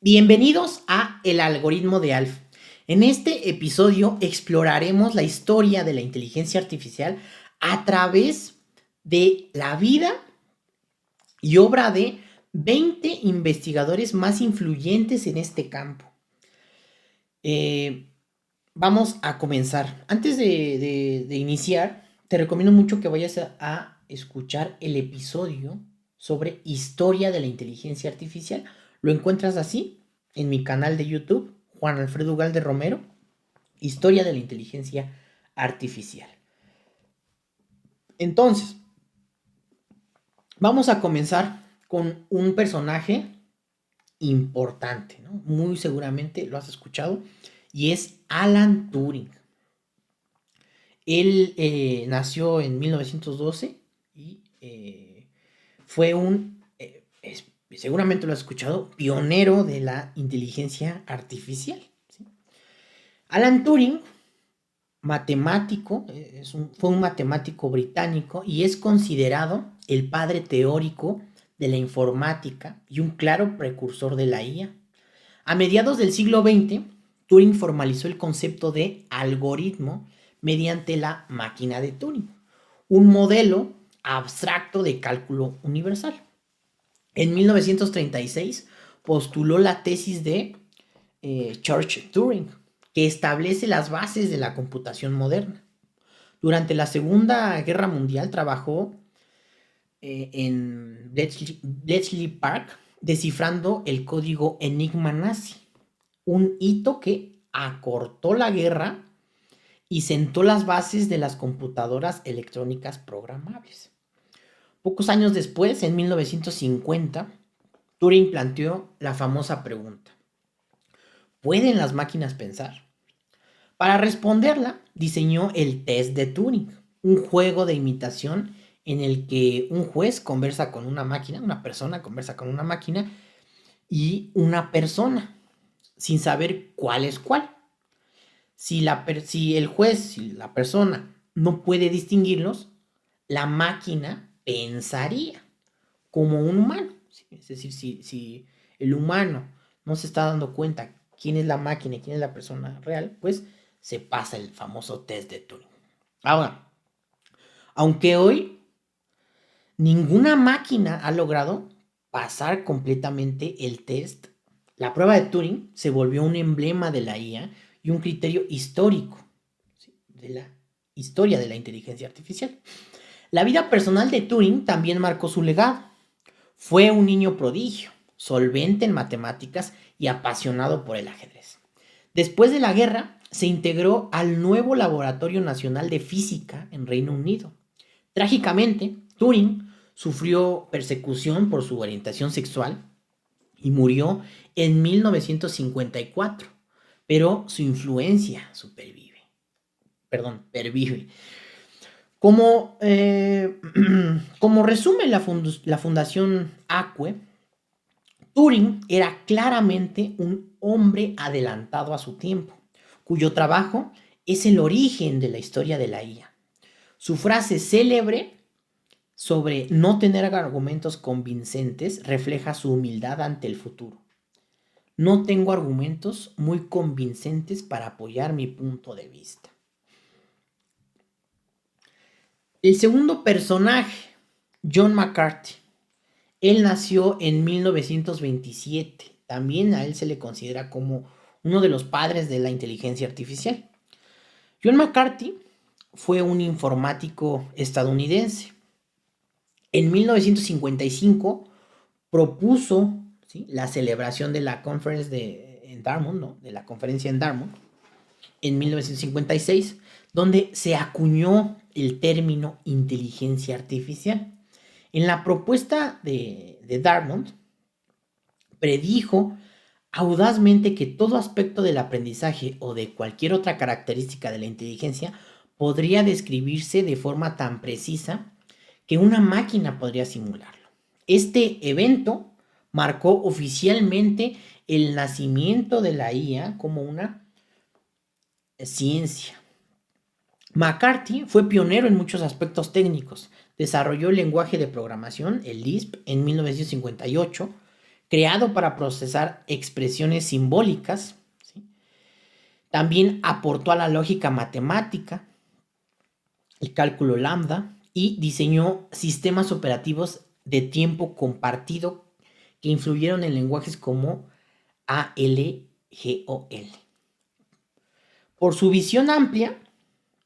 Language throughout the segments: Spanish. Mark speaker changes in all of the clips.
Speaker 1: Bienvenidos a El algoritmo de Alf. En este episodio exploraremos la historia de la inteligencia artificial a través de la vida y obra de 20 investigadores más influyentes en este campo. Eh, Vamos a comenzar. Antes de iniciar, te recomiendo mucho que vayas a escuchar el episodio sobre historia de la inteligencia artificial. Lo encuentras así en mi canal de YouTube, Juan Alfredo Ugalde Romero, Historia de la Inteligencia Artificial. Entonces, vamos a comenzar con un personaje importante, ¿no? Muy seguramente lo has escuchado, y es Alan Turing. Él nació en 1912 y fue seguramente lo has escuchado, pionero de la inteligencia artificial, ¿sí? Alan Turing, matemático, fue un matemático británico y es considerado el padre teórico de la informática y un claro precursor de la IA. A mediados del siglo XX, Turing formalizó el concepto de algoritmo mediante la máquina de Turing, un modelo abstracto de cálculo universal. En 1936 postuló la tesis de Church-Turing, que establece las bases de la computación moderna. Durante la Segunda Guerra Mundial trabajó en Bletchley Park descifrando el código Enigma nazi, un hito que acortó la guerra y sentó las bases de las computadoras electrónicas programables. Pocos años después, en 1950, Turing planteó la famosa pregunta: ¿pueden las máquinas pensar? Para responderla, diseñó el test de Turing, un juego de imitación en el que un juez conversa con una máquina, una persona conversa con una máquina y una persona, sin saber cuál es cuál. Si el juez, si la persona no puede distinguirlos, la máquina pensaría como un humano. Es decir, si el humano no se está dando cuenta quién es la máquina y quién es la persona real, pues se pasa el famoso test de Turing. Ahora, aunque hoy ninguna máquina ha logrado pasar completamente el test, la prueba de Turing se volvió un emblema de la IA y un criterio histórico, ¿sí?, de la historia de la inteligencia artificial. La vida personal de Turing también marcó su legado. Fue un niño prodigio, solvente en matemáticas y apasionado por el ajedrez. Después de la guerra, se integró al nuevo Laboratorio Nacional de Física en Reino Unido. Trágicamente, Turing sufrió persecución por su orientación sexual y murió en 1954, pero su influencia pervive. Como, como resume la Fundación Acue, Turing era claramente un hombre adelantado a su tiempo, cuyo trabajo es el origen de la historia de la IA. Su frase célebre sobre no tener argumentos convincentes refleja su humildad ante el futuro. No tengo argumentos muy convincentes para apoyar mi punto de vista. El segundo personaje, John McCarthy. Él nació en 1927. También a él se le considera como uno de los padres de la inteligencia artificial. John McCarthy fue un informático estadounidense. En 1955 propuso, ¿sí?, la celebración de la en Dartmouth, ¿no?, de la conferencia en Dartmouth, en 1956, donde se acuñó el término inteligencia artificial. En la propuesta de Dartmouth, predijo audazmente que todo aspecto del aprendizaje o de cualquier otra característica de la inteligencia podría describirse de forma tan precisa que una máquina podría simularlo. Este evento marcó oficialmente el nacimiento de la IA como una ciencia. McCarthy fue pionero en muchos aspectos técnicos. Desarrolló el lenguaje de programación, el Lisp, en 1958, creado para procesar expresiones simbólicas, ¿sí? También aportó a la lógica matemática, el cálculo lambda, y diseñó sistemas operativos de tiempo compartido que influyeron en lenguajes como ALGOL. Por su visión amplia,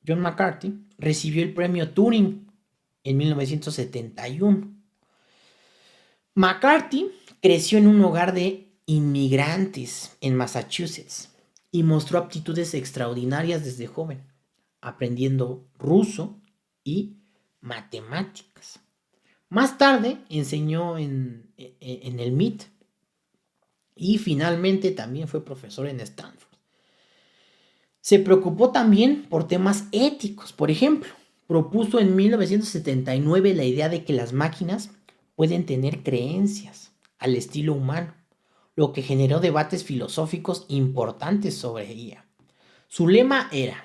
Speaker 1: John McCarthy recibió el premio Turing en 1971. McCarthy creció en un hogar de inmigrantes en Massachusetts y mostró aptitudes extraordinarias desde joven, aprendiendo ruso y matemáticas. Más tarde enseñó en el MIT y finalmente también fue profesor en Stanford. Se preocupó también por temas éticos. Por ejemplo, propuso en 1979 la idea de que las máquinas pueden tener creencias al estilo humano, lo que generó debates filosóficos importantes sobre ella. Su lema era: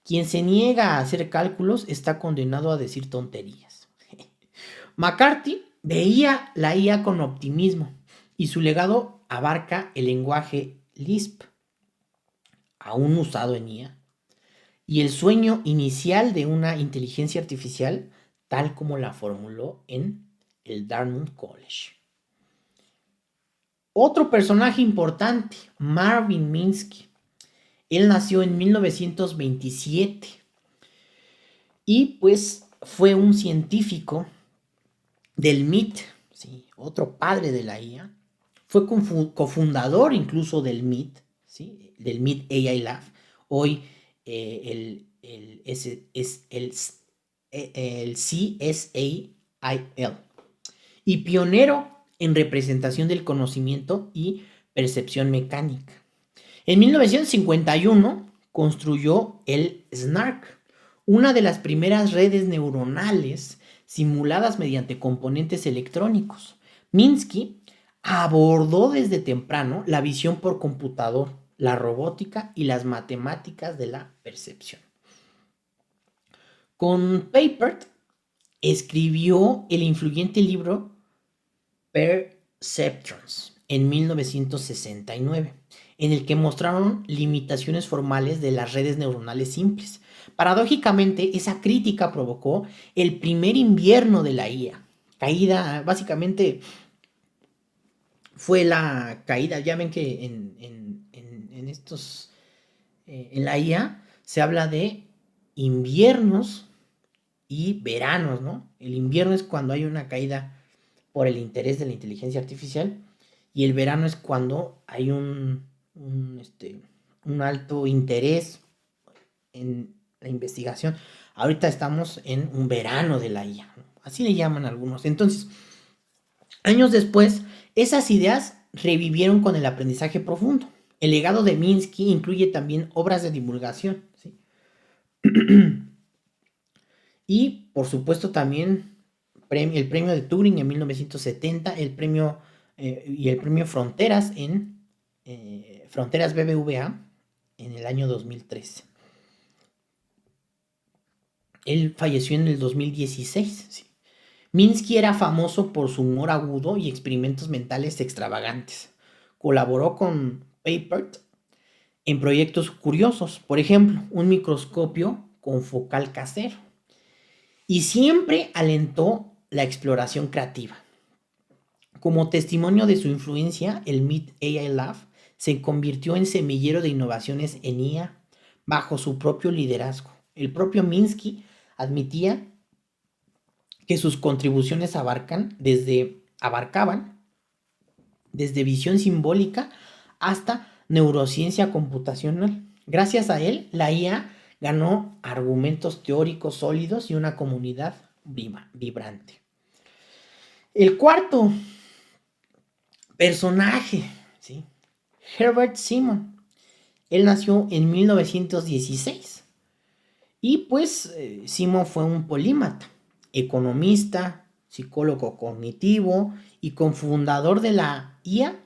Speaker 1: quien se niega a hacer cálculos está condenado a decir tonterías. McCarthy veía la IA con optimismo y su legado abarca el lenguaje Lisp, aún usado en IA, y el sueño inicial de una inteligencia artificial tal como la formuló en el Dartmouth College. Otro personaje importante, Marvin Minsky. Él nació en 1927 y pues fue un científico del MIT, ¿sí? Otro padre de la IA. Fue cofundador incluso del MIT, ¿sí? Del MIT AI Lab. Hoy es el CSAIL. Y pionero en representación del conocimiento y percepción mecánica. En 1951 construyó el SNARK, una de las primeras redes neuronales simuladas mediante componentes electrónicos. Minsky abordó desde temprano la visión por computador, la robótica y las matemáticas de la percepción. Con Papert escribió el influyente libro Perceptrons en 1969, en el que mostraron limitaciones formales de las redes neuronales simples. Paradójicamente, esa crítica provocó el primer invierno de la IA. Caída, básicamente, fue la caída. Ya ven que en la IA se habla de inviernos y veranos, ¿no? El invierno es cuando hay una caída por el interés de la inteligencia artificial y el verano es cuando hay un alto interés en la investigación. Ahorita estamos en un verano de la IA, ¿no? Así le llaman algunos. Entonces, años después, esas ideas revivieron con el aprendizaje profundo. El legado de Minsky incluye también obras de divulgación, ¿sí? Y, por supuesto, también el premio de Turing en 1970, el premio Fronteras en Fronteras BBVA en el año 2013. Él falleció en el 2016. ¿Sí? Minsky era famoso por su humor agudo y experimentos mentales extravagantes. Colaboró con Papert en proyectos curiosos, por ejemplo, un microscopio con focal casero. Y siempre alentó la exploración creativa. Como testimonio de su influencia, el MIT AI Lab se convirtió en semillero de innovaciones en IA bajo su propio liderazgo. El propio Minsky admitía que sus contribuciones abarcaban desde visión simbólica hasta neurociencia computacional. Gracias a él, la IA ganó argumentos teóricos sólidos y una comunidad vibrante. El cuarto personaje, ¿sí? Herbert Simon. Él nació en 1916 y pues Simon fue un polímata, economista, psicólogo cognitivo y cofundador de la IA.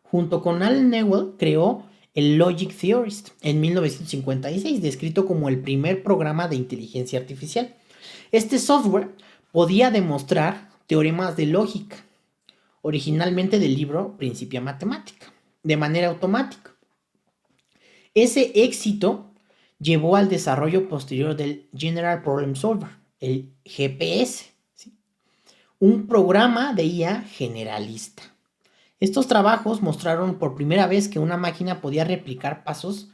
Speaker 1: Junto con Alan Newell creó el Logic Theorist en 1956, descrito como el primer programa de inteligencia artificial. Este software podía demostrar teoremas de lógica, originalmente del libro Principia Matemática, de manera automática. Ese éxito llevó al desarrollo posterior del General Problem Solver, el GPS, ¿sí? Un programa de IA generalista. Estos trabajos mostraron por primera vez que una máquina podía replicar pasos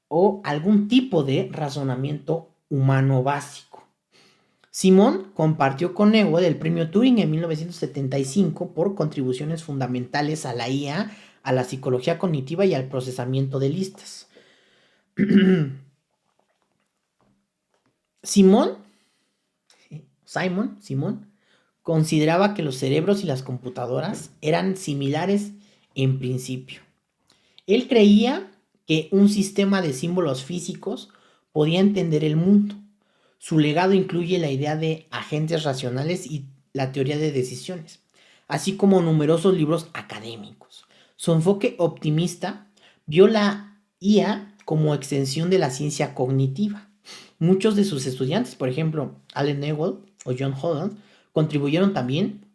Speaker 1: o algún tipo de razonamiento humano básico. Simon compartió con Newell el premio Turing en 1975 por contribuciones fundamentales a la IA, a la psicología cognitiva y al procesamiento de listas. Simon consideraba que los cerebros y las computadoras eran similares en principio. Él creía que un sistema de símbolos físicos podía entender el mundo. Su legado incluye la idea de agentes racionales y la teoría de decisiones, así como numerosos libros académicos. Su enfoque optimista vio la IA como extensión de la ciencia cognitiva. Muchos de sus estudiantes, por ejemplo, Allen Newell o John Holland, contribuyeron también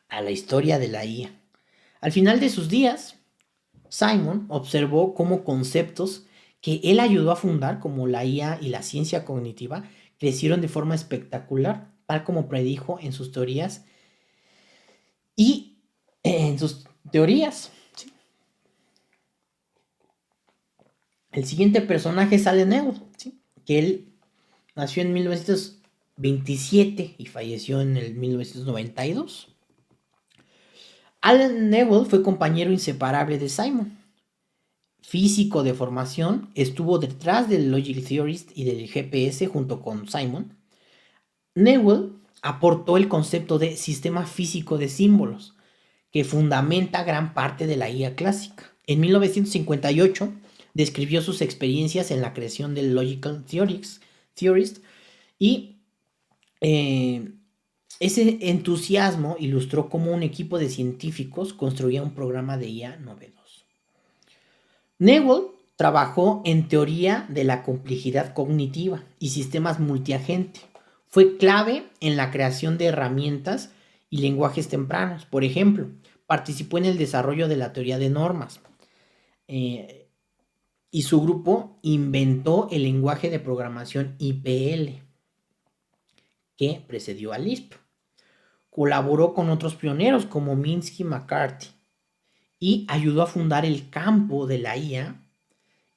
Speaker 1: a la historia de la IA. Al final de sus días, Simon observó cómo conceptos que él ayudó a fundar, como la IA y la ciencia cognitiva, crecieron de forma espectacular, tal como predijo en sus teorías y en sus teorías. ¿Sí? El siguiente personaje es Allen Newell, ¿sí? Que él nació en 1927 y falleció en el 1992. Allen Newell fue compañero inseparable de Simon. Físico de formación, estuvo detrás del Logic Theorist y del GPS junto con Simon. Newell aportó el concepto de sistema físico de símbolos, que fundamenta gran parte de la IA clásica. En 1958 describió sus experiencias en la creación del Logical Theorist y ese entusiasmo ilustró cómo un equipo de científicos construía un programa de IA novedoso. Newell trabajó en teoría de la complejidad cognitiva y sistemas multiagente. Fue clave en la creación de herramientas y lenguajes tempranos. Por ejemplo, participó en el desarrollo de la teoría de normas. Y su grupo inventó el lenguaje de programación IPL, que precedió a Lisp. Colaboró con otros pioneros como Minsky y McCarthy y ayudó a fundar el campo de la IA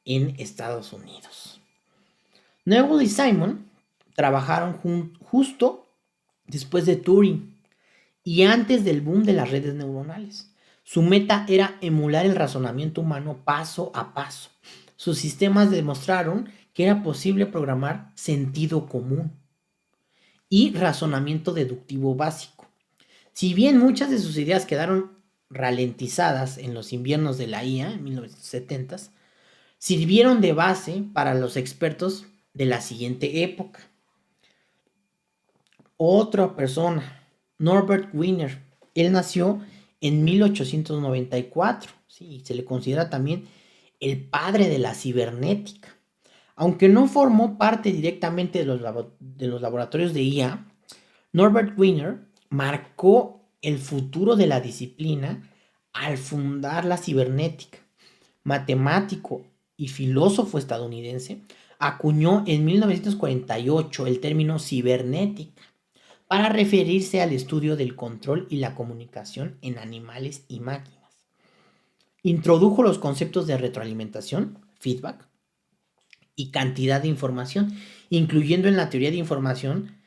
Speaker 1: en Estados Unidos. Newell y Simon trabajaron justo después de Turing y antes del boom de las redes neuronales. Su meta era emular el razonamiento humano paso a paso. Sus sistemas demostraron que era posible programar sentido común y razonamiento deductivo básico. Si bien muchas de sus ideas quedaron ralentizadas en los inviernos de la IA en 1970s, sirvieron de base para los expertos de la siguiente época. Otra persona, Norbert Wiener, él nació en 1894, ¿sí? Se le considera también el padre de la cibernética. Aunque no formó parte directamente de los laboratorios de IA, Norbert Wiener marcó el futuro de la disciplina al fundar la cibernética. Matemático y filósofo estadounidense, acuñó en 1948 el término cibernética para referirse al estudio del control y la comunicación en animales y máquinas. Introdujo los conceptos de retroalimentación, feedback, y cantidad de información, incluyendo en la teoría de información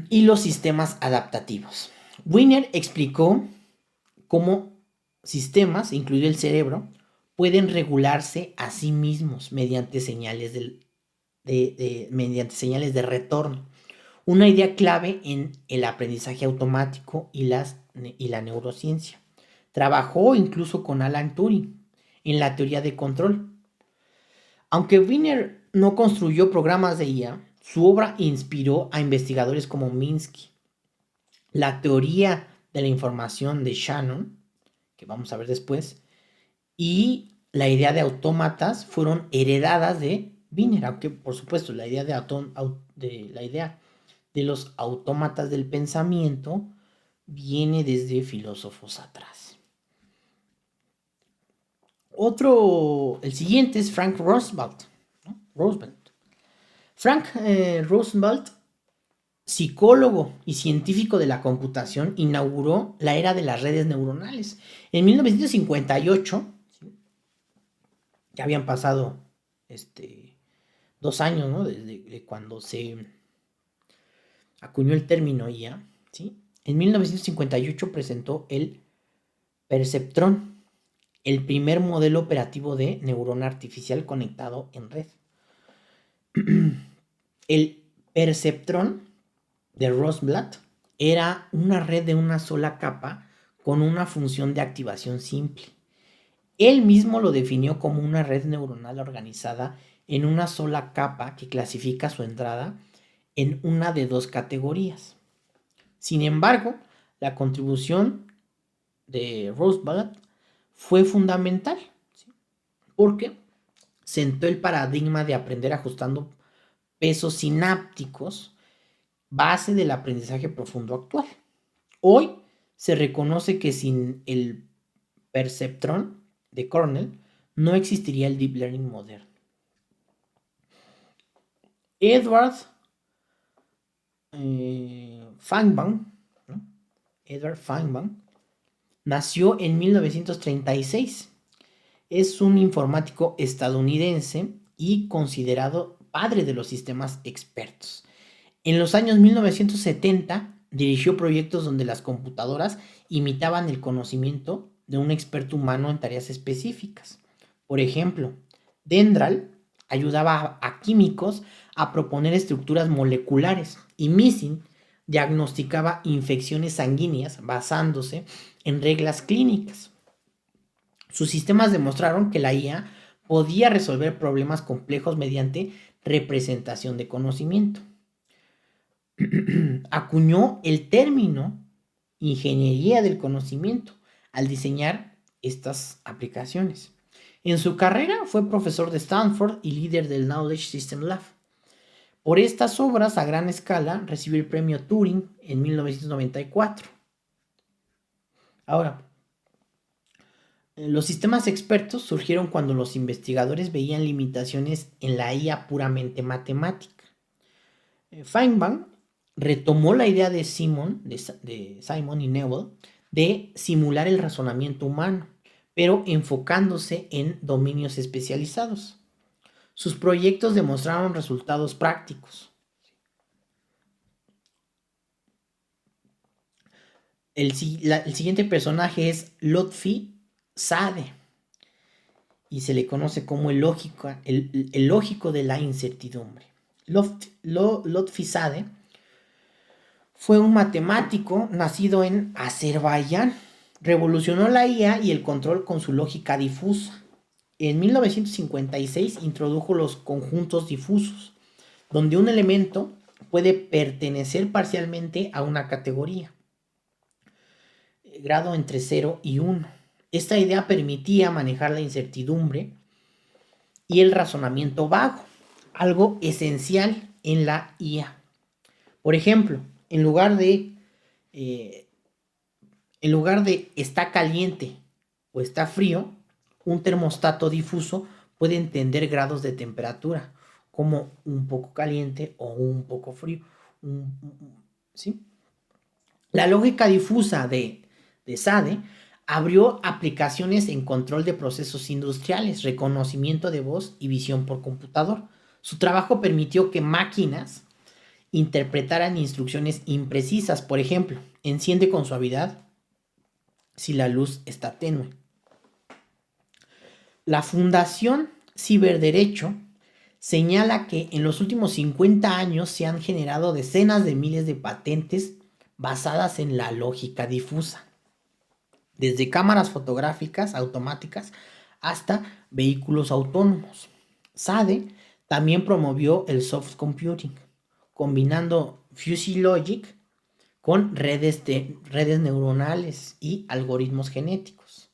Speaker 1: y los sistemas adaptativos. Wiener explicó cómo sistemas, incluido el cerebro, pueden regularse a sí mismos mediante señales de retorno. Una idea clave en el aprendizaje automático y la neurociencia. Trabajó incluso con Alan Turing en la teoría de control. Aunque Wiener no construyó programas de IA, su obra inspiró a investigadores como Minsky. La teoría de la información de Shannon, que vamos a ver después, y la idea de autómatas fueron heredadas de Wiener, aunque por supuesto la idea de los autómatas del pensamiento viene desde filósofos atrás. El siguiente es Frank Roosevelt, ¿no? Frank Roosevelt, psicólogo y científico de la computación, inauguró la era de las redes neuronales. En 1958, ¿sí? Ya habían pasado 2 años, ¿no? Desde cuando se acuñó el término IA, ¿sí? En 1958 presentó el perceptrón, el primer modelo operativo de neurona artificial conectado en red. El perceptrón de Rosenblatt era una red de una sola capa con una función de activación simple. Él mismo lo definió como una red neuronal organizada en una sola capa que clasifica su entrada en una de dos categorías. Sin embargo, la contribución de Roosevelt fue fundamental, ¿sí? Porque sentó el paradigma de aprender ajustando pesos sinápticos, base del aprendizaje profundo actual. Hoy se reconoce que sin el perceptrón de Cornell no existiría el deep learning moderno. Edward Feinbaum, ¿no? Edward Feinbaum nació en 1936. Es un informático estadounidense y considerado padre de los sistemas expertos. En los años 1970 dirigió proyectos donde las computadoras imitaban el conocimiento de un experto humano en tareas específicas. Por ejemplo, Dendral ayudaba a químicos a proponer estructuras moleculares y Missing diagnosticaba infecciones sanguíneas basándose en reglas clínicas. Sus sistemas demostraron que la IA podía resolver problemas complejos mediante representación de conocimiento. Acuñó el término ingeniería del conocimiento al diseñar estas aplicaciones. En su carrera fue profesor de Stanford y líder del Knowledge System Lab. Por estas obras a gran escala recibió el premio Turing en 1994. Ahora, los sistemas expertos surgieron cuando los investigadores veían limitaciones en la IA puramente matemática. Feinbaum retomó la idea de Simon y Newell de simular el razonamiento humano, pero enfocándose en dominios especializados. Sus proyectos demostraron resultados prácticos. El siguiente personaje es Lotfi Sade y se le conoce como el lógico de la incertidumbre. Lotfi Sade fue un matemático nacido en Azerbaiyán. Revolucionó la IA y el control con su lógica difusa. En 1956 introdujo los conjuntos difusos, donde un elemento puede pertenecer parcialmente a una categoría, grado entre 0 y 1. Esta idea permitía manejar la incertidumbre y el razonamiento vago, algo esencial en la IA. Por ejemplo, en lugar de está caliente o está frío, un termostato difuso puede entender grados de temperatura, como un poco caliente o un poco frío. ¿Sí? La lógica difusa de Sade abrió aplicaciones en control de procesos industriales, reconocimiento de voz y visión por computador. Su trabajo permitió que máquinas interpretaran instrucciones imprecisas. Por ejemplo, enciende con suavidad si la luz está tenue. La Fundación Ciberderecho señala que en los últimos 50 años se han generado decenas de miles de patentes basadas en la lógica difusa, desde cámaras fotográficas automáticas hasta vehículos autónomos. Sade también promovió el soft computing, combinando fuzzy logic con redes neuronales y algoritmos genéticos.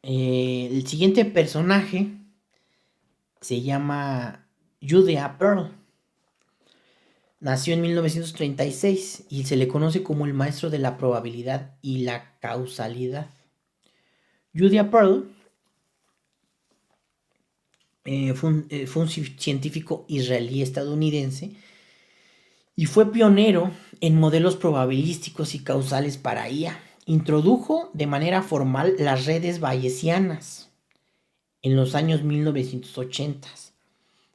Speaker 1: El siguiente personaje se llama Judea Pearl. Nació en 1936 y se le conoce como el maestro de la probabilidad y la causalidad. Julia Pearl fue un científico israelí-estadounidense y fue pionero en modelos probabilísticos y causales para IA. Introdujo de manera formal las redes bayesianas en los años 1980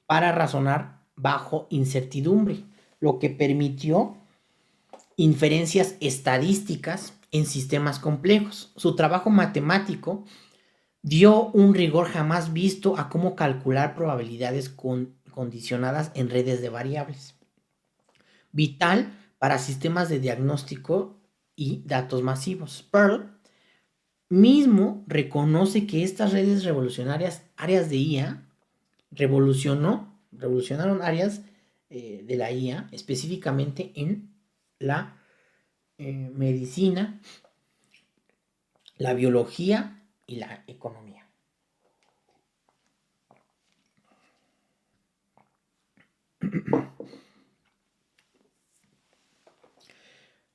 Speaker 1: para razonar bajo incertidumbre, lo que permitió inferencias estadísticas en sistemas complejos. Su trabajo matemático dio un rigor jamás visto a cómo calcular probabilidades condicionadas en redes de variables, vital para sistemas de diagnóstico y datos masivos. Pearl mismo reconoce que estas redes revolucionarias, áreas de IA, revolucionaron áreas de la IA, específicamente en la medicina, la biología y la economía.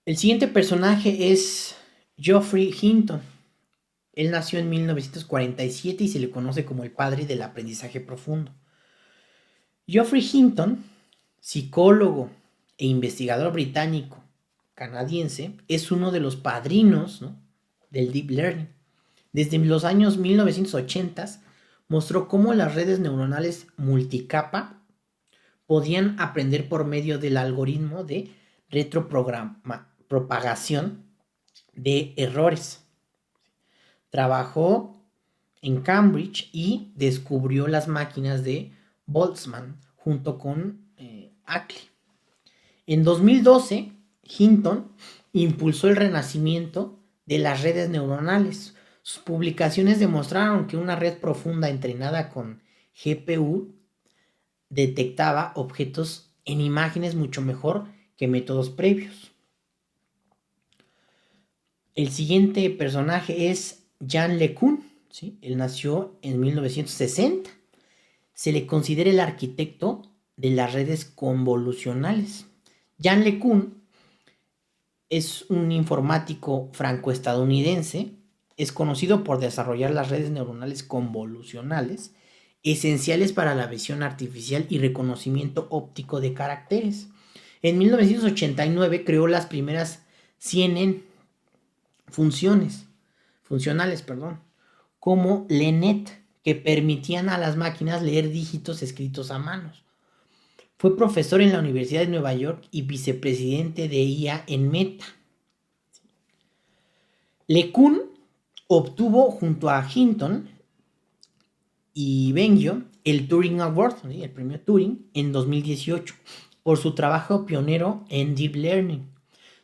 Speaker 1: El siguiente personaje es Geoffrey Hinton. Él nació en 1947 y se le conoce como el padre del aprendizaje profundo. Geoffrey Hinton, psicólogo e investigador británico canadiense, es uno de los padrinos, ¿no?, del Deep Learning. Desde los años 1980 mostró cómo las redes neuronales multicapa podían aprender por medio del algoritmo de retropropagación de errores. Trabajó en Cambridge y descubrió las máquinas de Boltzmann junto con Ackley. En 2012, Hinton impulsó el renacimiento de las redes neuronales. Sus publicaciones demostraron que una red profunda entrenada con GPU detectaba objetos en imágenes mucho mejor que métodos previos. El siguiente personaje es Yann LeCun, ¿sí? Él nació en 1960. Se le considera el arquitecto de las redes convolucionales. Yann LeCun es un informático franco-estadounidense. Es conocido por desarrollar las redes neuronales convolucionales, esenciales para la visión artificial y reconocimiento óptico de caracteres. En 1989 creó las primeras CNN funcionales, como LeNet, que permitían a las máquinas leer dígitos escritos a manos. Fue profesor en la Universidad de Nueva York y vicepresidente de IA en Meta. LeCun obtuvo junto a Hinton y Bengio el Turing Award, ¿sí?, el premio Turing, en 2018 por su trabajo pionero en Deep Learning.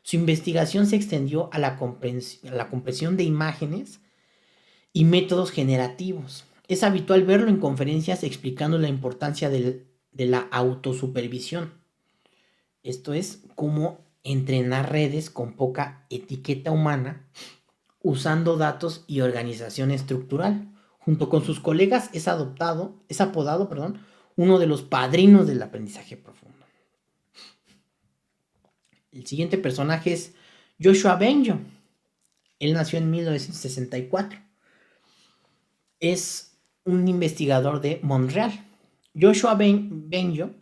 Speaker 1: Su investigación se extendió a la compresión de imágenes y métodos generativos. Es habitual verlo en conferencias explicando la importancia de la autosupervisión. Esto es cómo entrenar redes con poca etiqueta humana usando datos y organización estructural. Junto con sus colegas es apodado, uno de los padrinos del aprendizaje profundo. El siguiente personaje es Joshua Bengio. Él nació en 1964. Es un investigador de Montreal. Joshua Bengio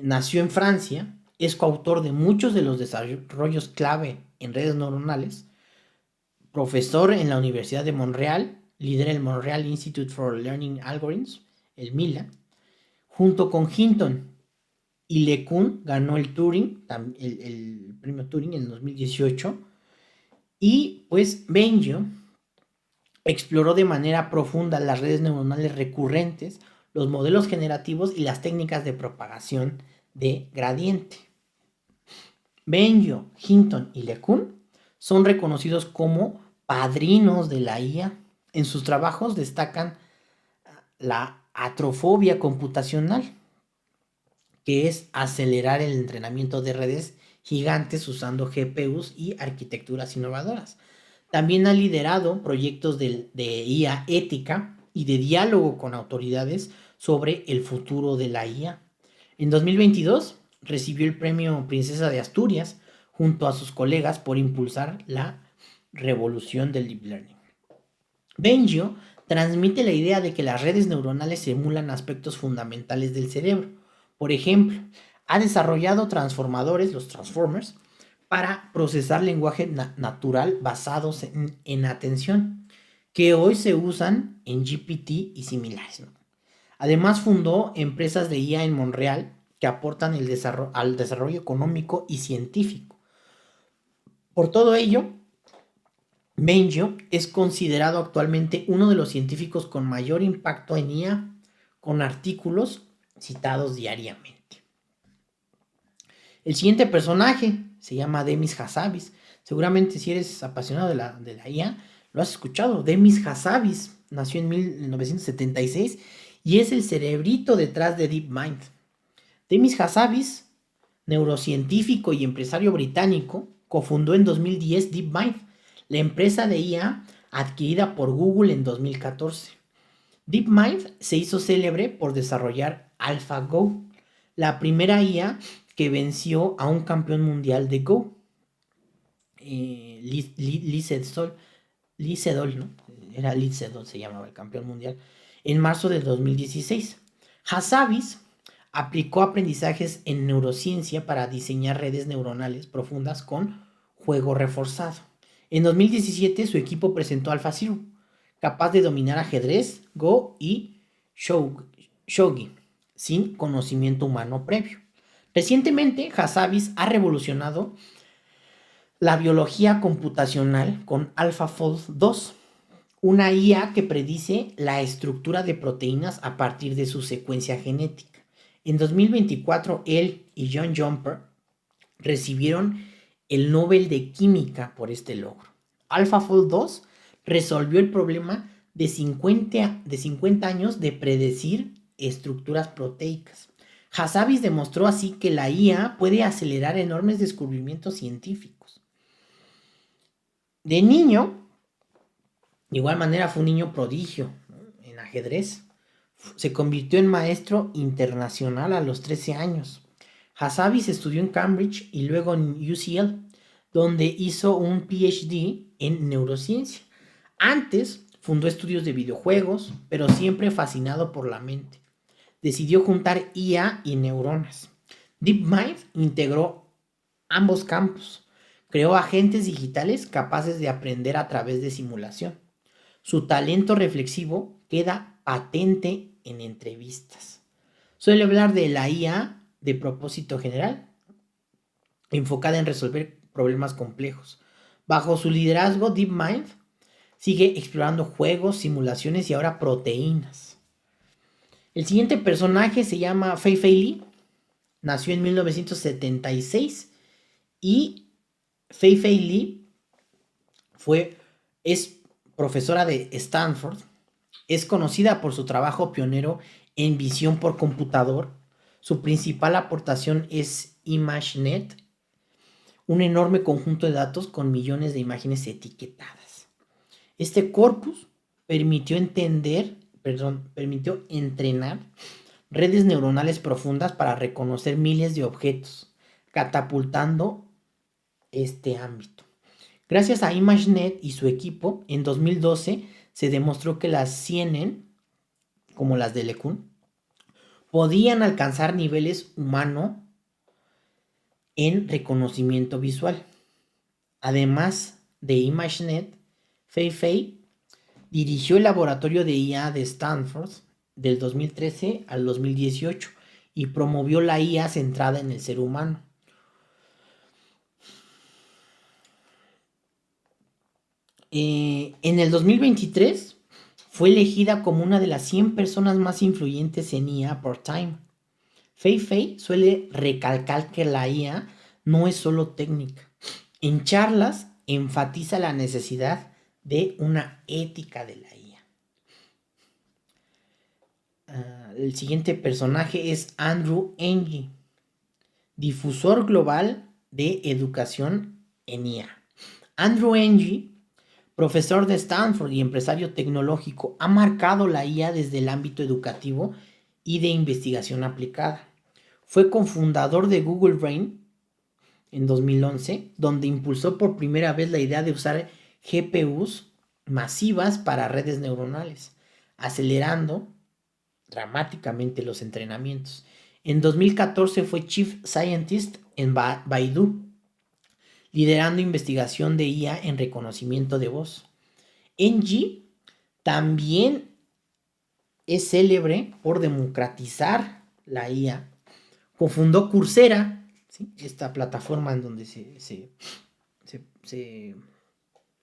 Speaker 1: nació en Francia. Es coautor de muchos de los desarrollos clave en redes neuronales. Profesor en la Universidad de Montreal. Lidera el Montreal Institute for Learning Algorithms, el MILA. Junto con Hinton y LeCun ganó el Turing, el premio Turing en 2018. Y pues Bengio exploró de manera profunda las redes neuronales recurrentes, los modelos generativos y las técnicas de propagación de gradiente. Bengio, Hinton y LeCun son reconocidos como padrinos de la IA. En sus trabajos destacan la atrofobia computacional, que es acelerar el entrenamiento de redes gigantes usando GPUs y arquitecturas innovadoras. También ha liderado proyectos de IA ética y de diálogo con autoridades sobre el futuro de la IA. En 2022 recibió el premio Princesa de Asturias junto a sus colegas por impulsar la revolución del Deep Learning. Bengio transmite la idea de que las redes neuronales emulan aspectos fundamentales del cerebro. Por ejemplo, ha desarrollado transformadores, los transformers, para procesar lenguaje natural basados en atención, que hoy se usan en GPT y similares, ¿no? Además, fundó empresas de IA en Montreal que aportan al desarrollo económico y científico. Por todo ello, Bengio es considerado actualmente uno de los científicos con mayor impacto en IA, con artículos citados diariamente. El siguiente personaje se llama Demis Hassabis. Seguramente si eres apasionado de la IA, lo has escuchado. Demis Hassabis nació en 1976 y es el cerebrito detrás de DeepMind. Demis Hassabis, neurocientífico y empresario británico, cofundó en 2010 DeepMind, la empresa de IA adquirida por Google en 2014. DeepMind se hizo célebre por desarrollar AlphaGo, la primera IA que venció a un campeón mundial de Go, Lee Sedol, ¿no? Era Lee Sedol, se llamaba el campeón mundial, en marzo de 2016. Hassabis aplicó aprendizajes en neurociencia para diseñar redes neuronales profundas con juego reforzado. En 2017 su equipo presentó AlphaZero, capaz de dominar ajedrez, Go y Shogi, sin conocimiento humano previo. Recientemente, Hassabis ha revolucionado la biología computacional con AlphaFold 2, una IA que predice la estructura de proteínas a partir de su secuencia genética. En 2024, él y John Jumper recibieron el Nobel de Química por este logro. AlphaFold 2 resolvió el problema de 50 años de predecir estructuras proteicas. Hassabis demostró así que la IA puede acelerar enormes descubrimientos científicos. De niño, de igual manera fue un niño prodigio, ¿no? En ajedrez. Se convirtió en maestro internacional a los 13 años. Hassabis estudió en Cambridge y luego en UCL, donde hizo un PhD en neurociencia. Antes fundó estudios de videojuegos, pero siempre fascinado por la mente. Decidió juntar IA y neuronas. DeepMind integró ambos campos. Creó agentes digitales capaces de aprender a través de simulación. Su talento reflexivo queda patente en entrevistas. Suele hablar de la IA de propósito general, enfocada en resolver problemas complejos. Bajo su liderazgo, DeepMind sigue explorando juegos, simulaciones y ahora proteínas. El siguiente personaje se llama Fei-Fei Li. Nació en 1976 y Fei-Fei Li es profesora de Stanford. Es conocida por su trabajo pionero en visión por computador. Su principal aportación es ImageNet, un enorme conjunto de datos con millones de imágenes etiquetadas. Este corpus permitió entrenar redes neuronales profundas para reconocer miles de objetos, catapultando este ámbito. Gracias a ImageNet y su equipo, en 2012 se demostró que las CNN, como las de LeCun, podían alcanzar niveles humanos en reconocimiento visual. Además de ImageNet, Fei-Fei dirigió el laboratorio de IA de Stanford del 2013 al 2018 y promovió la IA centrada en el ser humano. En el 2023 fue elegida como una de las 100 personas más influyentes en IA por Time. Fei-Fei suele recalcar que la IA no es solo técnica. En charlas enfatiza la necesidad de una ética de la IA. El siguiente personaje es Andrew Ng, difusor global de educación en IA. Andrew Ng, profesor de Stanford y empresario tecnológico, ha marcado la IA desde el ámbito educativo y de investigación aplicada. Fue cofundador de Google Brain en 2011, donde impulsó por primera vez la idea de usar GPUs masivas para redes neuronales, acelerando dramáticamente los entrenamientos. En 2014 fue Chief Scientist en Baidu, liderando investigación de IA en reconocimiento de voz. NG también es célebre por democratizar la IA. Cofundó Coursera, ¿sí?, esta plataforma en donde se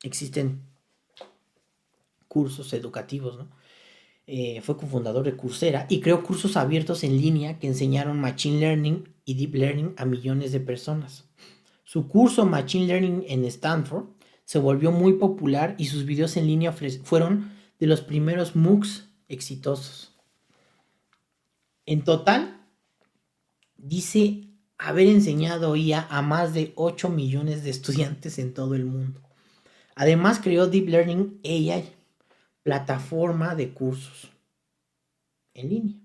Speaker 1: existen cursos educativos, ¿no? Fue cofundador de Coursera y creó cursos abiertos en línea que enseñaron Machine Learning y Deep Learning a millones de personas. Su curso Machine Learning en Stanford se volvió muy popular y sus videos en línea fueron de los primeros MOOCs exitosos. En total, dice haber enseñado IA a más de 8 millones de estudiantes en todo el mundo. Además, creó Deep Learning AI, plataforma de cursos en línea,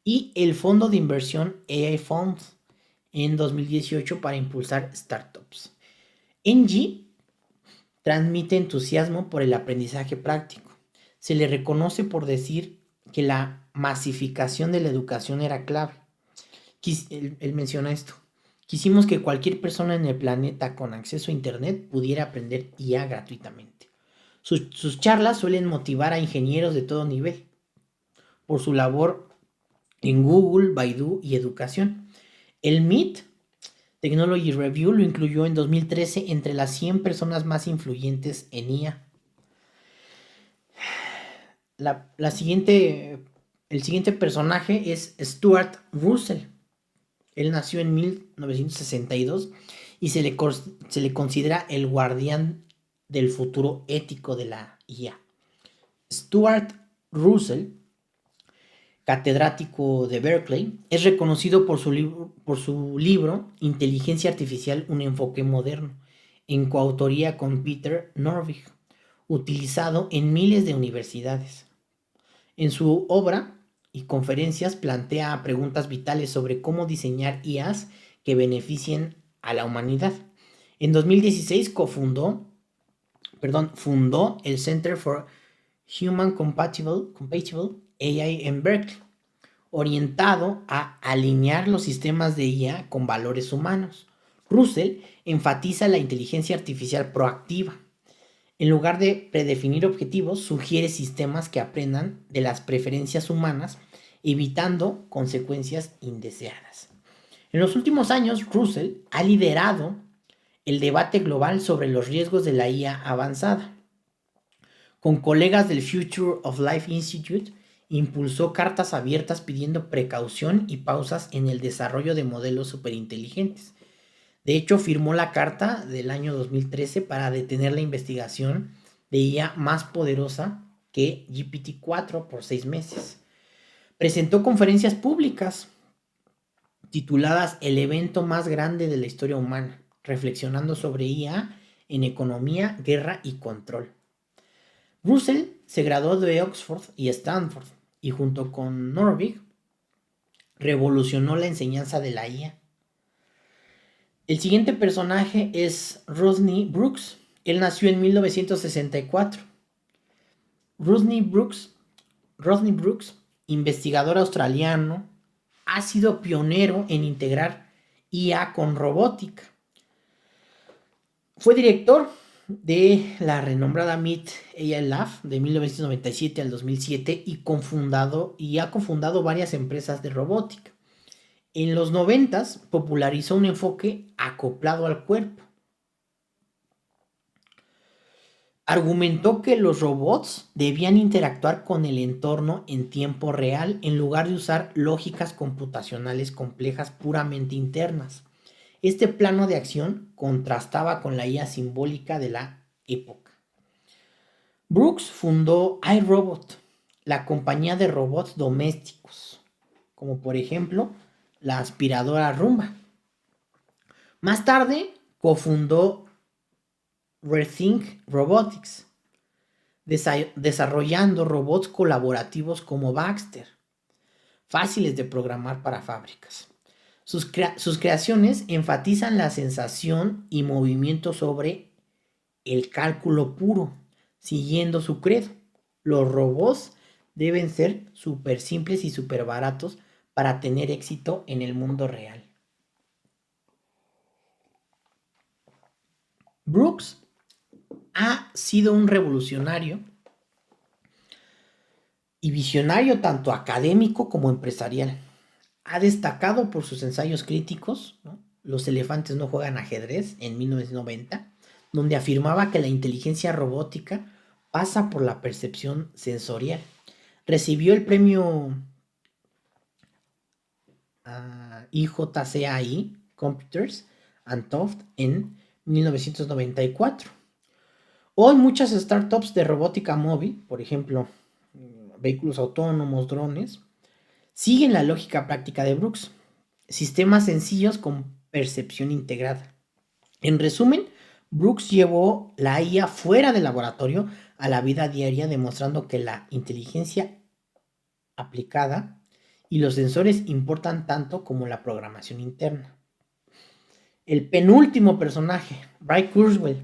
Speaker 1: y el fondo de inversión AI Fund en 2018 para impulsar startups. NG transmite entusiasmo por el aprendizaje práctico. Se le reconoce por decir que la masificación de la educación era clave. Él menciona esto. Quisimos que cualquier persona en el planeta con acceso a Internet pudiera aprender IA gratuitamente. Sus charlas suelen motivar a ingenieros de todo nivel por su labor en Google, Baidu y educación. El MIT Technology Review lo incluyó en 2013 entre las 100 personas más influyentes en IA. El siguiente personaje es Stuart Russell. Él nació en 1962 y se le considera el guardián del futuro ético de la IA. Stuart Russell, catedrático de Berkeley, es reconocido por su libro Inteligencia Artificial, un enfoque moderno, en coautoría con Peter Norvig, utilizado en miles de universidades. En su obra y conferencias plantea preguntas vitales sobre cómo diseñar IAs que beneficien a la humanidad. En 2016 fundó el Center for Human Compatible AI en Berkeley, orientado a alinear los sistemas de IA con valores humanos. Russell enfatiza la inteligencia artificial proactiva. En lugar de predefinir objetivos, sugiere sistemas que aprendan de las preferencias humanas, evitando consecuencias indeseadas. En los últimos años, Russell ha liderado el debate global sobre los riesgos de la IA avanzada. Con colegas del Future of Life Institute, impulsó cartas abiertas pidiendo precaución y pausas en el desarrollo de modelos superinteligentes. De hecho, firmó la carta del año 2013 para detener la investigación de IA más poderosa que GPT-4 por 6 meses. Presentó conferencias públicas tituladas El evento más grande de la historia humana, reflexionando sobre IA en economía, guerra y control. Russell se graduó de Oxford y Stanford y junto con Norvig revolucionó la enseñanza de la IA. El siguiente personaje es Rodney Brooks. Él nació en 1964. Rodney Brooks, investigador australiano, ha sido pionero en integrar IA con robótica. Fue director de la renombrada MIT AI Lab de 1997 al 2007 y ha cofundado varias empresas de robótica. En los 90 popularizó un enfoque acoplado al cuerpo. Argumentó que los robots debían interactuar con el entorno en tiempo real en lugar de usar lógicas computacionales complejas puramente internas. Este plano de acción contrastaba con la IA simbólica de la época. Brooks fundó iRobot, la compañía de robots domésticos, como por ejemplo la aspiradora Roomba. Más tarde cofundó Rethink Robotics, desarrollando robots colaborativos como Baxter, fáciles de programar para fábricas. Sus creaciones enfatizan la sensación y movimiento sobre el cálculo puro, siguiendo su credo. Los robots deben ser súper simples y súper baratos para tener éxito en el mundo real. Brooks ha sido un revolucionario y visionario tanto académico como empresarial. Ha destacado por sus ensayos críticos, ¿no? Los elefantes no juegan ajedrez en 1990, donde afirmaba que la inteligencia robótica pasa por la percepción sensorial. Recibió el premio IJCAI Computers and Thought en 1994. Hoy muchas startups de robótica móvil, por ejemplo, vehículos autónomos, drones, siguen la lógica práctica de Brooks, sistemas sencillos con percepción integrada. En resumen, Brooks llevó la IA fuera del laboratorio a la vida diaria, demostrando que la inteligencia aplicada y los sensores importan tanto como la programación interna. El penúltimo personaje, Ray Kurzweil,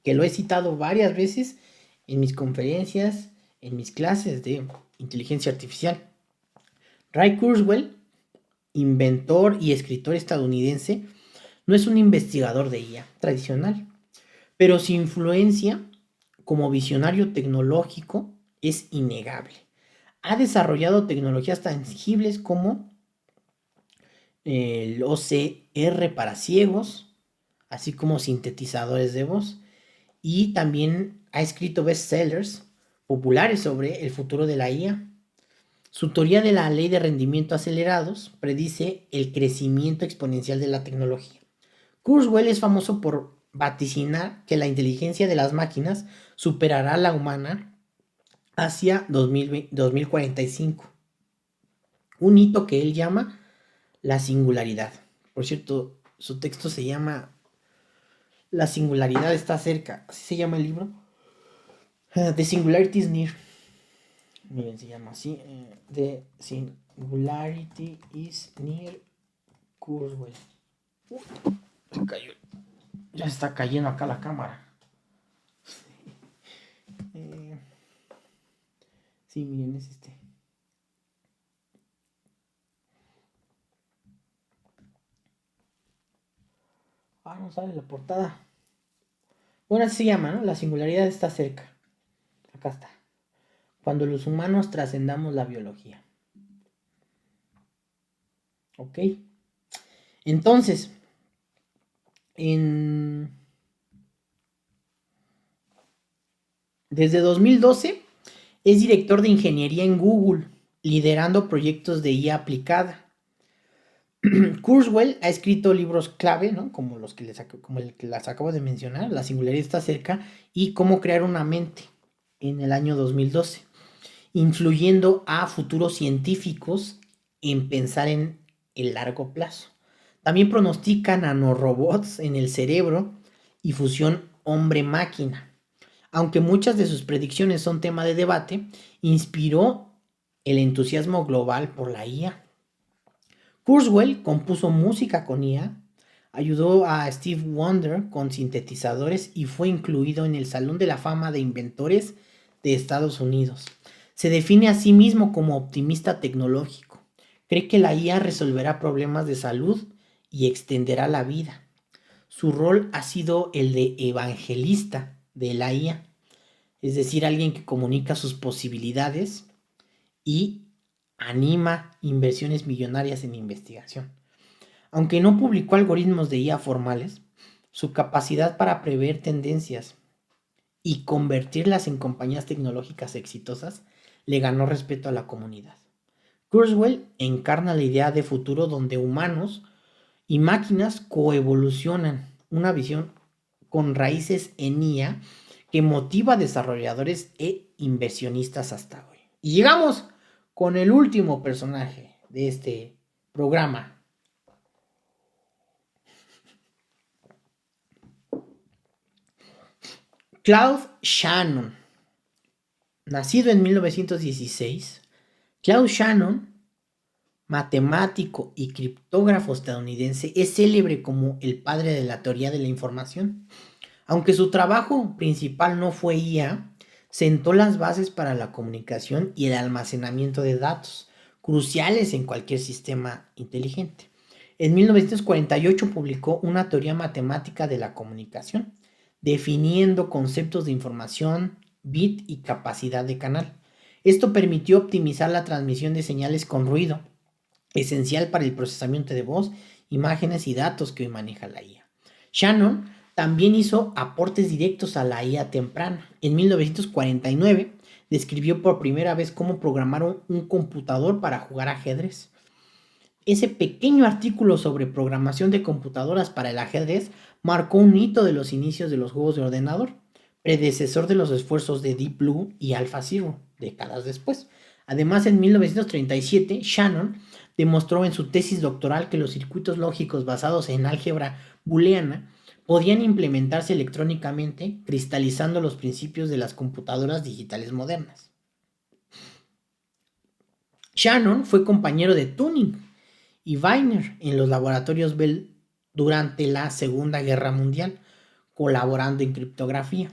Speaker 1: que lo he citado varias veces en mis conferencias, en mis clases de inteligencia artificial. Ray Kurzweil, inventor y escritor estadounidense, no es un investigador de IA tradicional, pero su influencia como visionario tecnológico es innegable. Ha desarrollado tecnologías tangibles como el OCR para ciegos, así como sintetizadores de voz, y también ha escrito bestsellers populares sobre el futuro de la IA. Su teoría de la ley de rendimiento acelerados predice el crecimiento exponencial de la tecnología. Kurzweil es famoso por vaticinar que la inteligencia de las máquinas superará a la humana hacia 2045, un hito que él llama la singularidad. Por cierto, su texto se llama La singularidad está cerca, así se llama el libro. The Singularity is Near. Miren, se llama así. The Singularity is Near, Kurzweil. Se cayó. Ya está cayendo acá la cámara. Sí, miren, es este. No sale la portada. Bueno, así se llama, ¿no? La singularidad está cerca. Acá está. Cuando los humanos trascendamos la biología. ¿Ok? Entonces, desde 2012 es director de ingeniería en Google, liderando proyectos de IA aplicada. Kurzweil ha escrito libros clave, ¿no? Como como el que las acabo de mencionar, La singularidad está cerca, y Cómo crear una mente, en el año 2012, influyendo a futuros científicos en pensar en el largo plazo. También pronostica nanorobots en el cerebro y fusión hombre-máquina. Aunque muchas de sus predicciones son tema de debate, inspiró el entusiasmo global por la IA. Kurzweil compuso música con IA, ayudó a Steve Wonder con sintetizadores y fue incluido en el Salón de la Fama de Inventores de Estados Unidos. Se define a sí mismo como optimista tecnológico. Cree que la IA resolverá problemas de salud y extenderá la vida. Su rol ha sido el de evangelista de la IA, es decir, alguien que comunica sus posibilidades y anima inversiones millonarias en investigación. Aunque no publicó algoritmos de IA formales, su capacidad para prever tendencias y convertirlas en compañías tecnológicas exitosas le ganó respeto a la comunidad. Kurzweil encarna la idea de futuro donde humanos y máquinas coevolucionan, una visión con raíces en IA que motiva a desarrolladores e inversionistas hasta hoy. Y llegamos con el último personaje de este programa. Claude Shannon. Nacido en 1916, Claude Shannon matemático y criptógrafo estadounidense, es célebre como el padre de la teoría de la información. Aunque su trabajo principal no fue IA, sentó las bases para la comunicación y el almacenamiento de datos, cruciales en cualquier sistema inteligente. En 1948 publicó una teoría matemática de la comunicación, definiendo conceptos de información, bit y capacidad de canal. Esto permitió optimizar la transmisión de señales con ruido, esencial para el procesamiento de voz, imágenes y datos que hoy maneja la IA. Shannon también hizo aportes directos a la IA temprana. En 1949 describió por primera vez cómo programar un computador para jugar ajedrez. Ese pequeño artículo sobre programación de computadoras para el ajedrez marcó un hito de los inicios de los juegos de ordenador, predecesor de los esfuerzos de Deep Blue y AlphaZero, décadas después. Además, en 1937, Shannon demostró en su tesis doctoral que los circuitos lógicos basados en álgebra booleana podían implementarse electrónicamente, cristalizando los principios de las computadoras digitales modernas. Shannon fue compañero de Turing y Wiener en los laboratorios Bell durante la Segunda Guerra Mundial, colaborando en criptografía.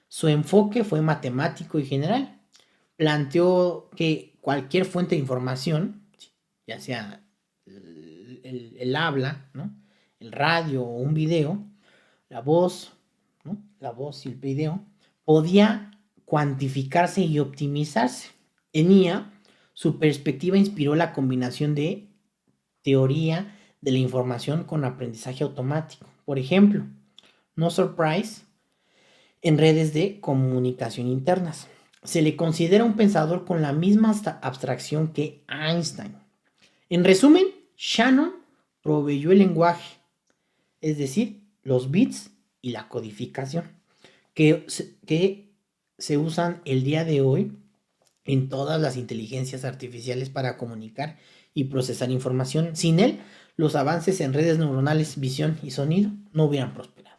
Speaker 1: Su enfoque fue matemático y general. Planteó que cualquier fuente de información, ya sea el habla, ¿no?, el radio o un video, la voz, ¿no?, la voz y el video, podía cuantificarse y optimizarse. En IA, su perspectiva inspiró la combinación de teoría de la información con aprendizaje automático. Por ejemplo, no surprise en redes de comunicación internas. Se le considera un pensador con la misma abstracción que Einstein. En resumen, Shannon proveyó el lenguaje, es decir, los bits y la codificación, que se usan el día de hoy en todas las inteligencias artificiales para comunicar y procesar información. Sin él, los avances en redes neuronales, visión y sonido no hubieran prosperado.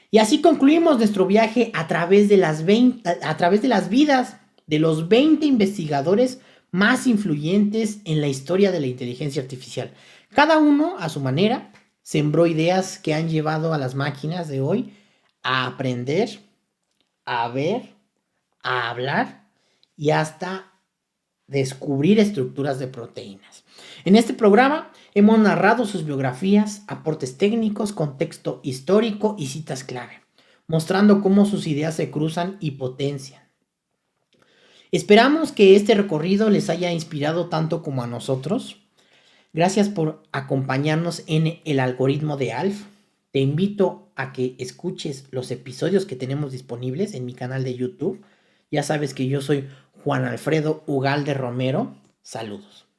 Speaker 1: Y así concluimos nuestro viaje a través de las vidas de los 20 investigadores más influyentes en la historia de la inteligencia artificial. Cada uno, a su manera, sembró ideas que han llevado a las máquinas de hoy a aprender, a ver, a hablar y hasta descubrir estructuras de proteínas. En este programa hemos narrado sus biografías, aportes técnicos, contexto histórico y citas clave, mostrando cómo sus ideas se cruzan y potencian. Esperamos que este recorrido les haya inspirado tanto como a nosotros. Gracias por acompañarnos en el algoritmo de ALF. Te invito a que escuches los episodios que tenemos disponibles en mi canal de YouTube. Ya sabes que yo soy Juan Alfredo Ugalde Romero. Saludos.